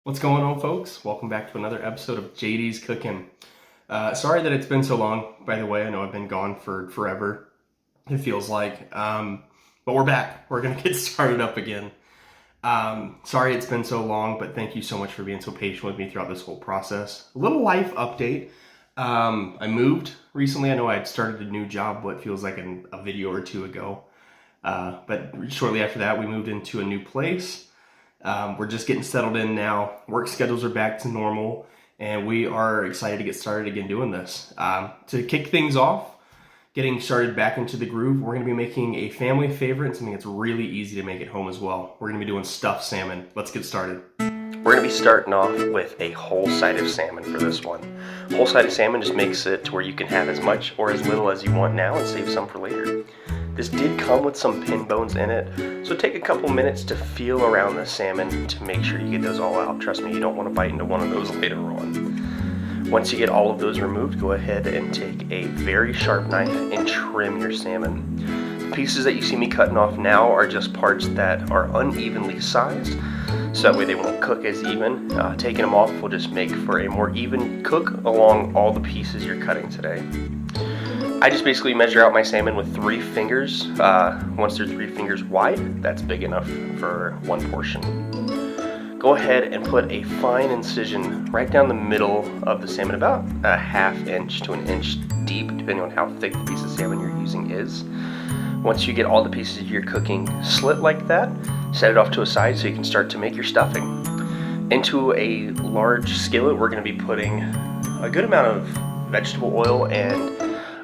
What's going on, folks? Welcome back to another episode of JD's Cooking. Sorry that it's been so long, by the way. I know I've been gone for forever, it feels like. But we're back. We're going to get started up again. Sorry it's been so long, but thank you so much for being so patient with me throughout this whole process. A little life update. I moved recently. I know I had started a new job, what feels like a video or two ago. But shortly after that, we moved into a new place. We're just getting settled in now. Work schedules are back to normal, and we are excited to get started again doing this. To kick things off, getting started back into the groove, we're going to be making a family favorite and something that's really easy to make at home as well. We're going to be doing stuffed salmon. Let's get started. We're going to be starting off with a whole side of salmon for this one. Whole side of salmon just makes it to where you can have as much or as little as you want now and save some for later. This did come with some pin bones in it, so take a couple minutes to feel around the salmon to make sure you get those all out. Trust me, you don't want to bite into one of those later on. Once you get all of those removed, go ahead and take a very sharp knife and trim your salmon. The pieces that you see me cutting off now are just parts that are unevenly sized, so that way they won't cook as even. Taking them off will just make for a more even cook along all the pieces you're cutting today. I just basically measure out my salmon with 3 fingers. Once they're 3 fingers wide, that's big enough for one portion. Go ahead and put a fine incision right down the middle of the salmon, about a ½ inch to an inch deep, depending on how thick the piece of salmon you're using is. Once you get all the pieces you're cooking slit like that, set it off to a side so you can start to make your stuffing. Into a large skillet, we're going to be putting a good amount of vegetable oil and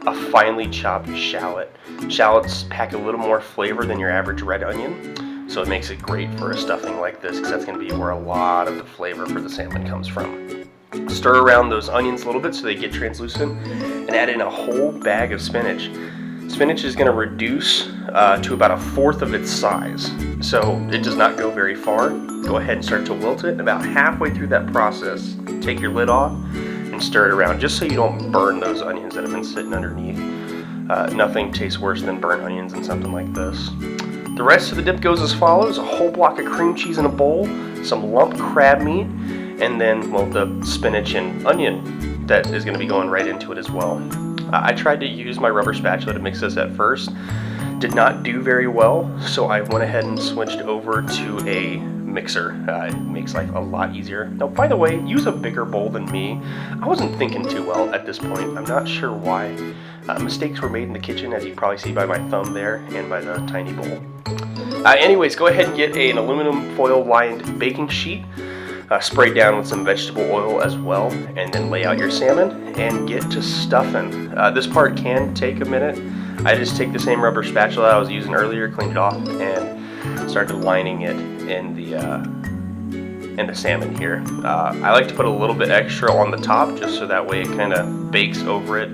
a finely chopped shallot. Shallots pack a little more flavor than your average red onion, so it makes it great for a stuffing like this, because that's going to be where a lot of the flavor for the salmon comes from. Stir around those onions a little bit so they get translucent, and add in a whole bag of spinach. Spinach is going to reduce to about 1/4 of its size, so it does not go very far. Go ahead and start to wilt it. About halfway through that process, take your lid off and stir it around, just so you don't burn those onions that have been sitting underneath. Nothing tastes worse than burnt onions in something like this. The rest of the dip goes as follows: a whole block of cream cheese in a bowl, some lump crab meat, and then, well, the spinach and onion that is going to be going right into it as well. I tried to use my rubber spatula to mix this at first. Did not do very well, so I went ahead and switched over to a mixer. It makes life a lot easier. Now, by the way, use a bigger bowl than me. I wasn't thinking too well at this point. I'm not sure why. Mistakes were made in the kitchen, as you probably see by my thumb there and by the tiny bowl. Anyways, go ahead and get an aluminum foil lined baking sheet. Spray down with some vegetable oil as well, and then lay out your salmon and get to stuffing. This part can take a minute. I just take the same rubber spatula I was using earlier, cleaned it off, and started lining it in the salmon here. I like to put a little bit extra on the top, just so that way it kind of bakes over it.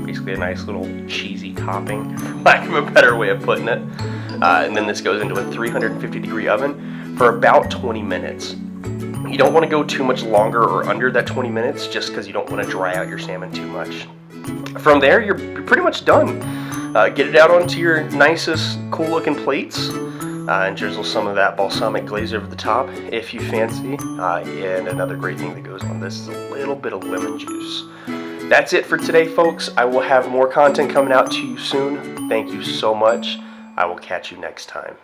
Basically a nice little cheesy topping, for lack of a better way of putting it. And then this goes into a 350-degree oven for about 20 minutes. You don't want to go too much longer or under that 20 minutes, just because you don't want to dry out your salmon too much. From there, you're pretty much done. Get it out onto your nicest, cool-looking plates, and drizzle some of that balsamic glaze over the top if you fancy. And another great thing that goes on this is a little bit of lemon juice. That's it for today, folks. I will have more content coming out to you soon. Thank you so much. I will catch you next time.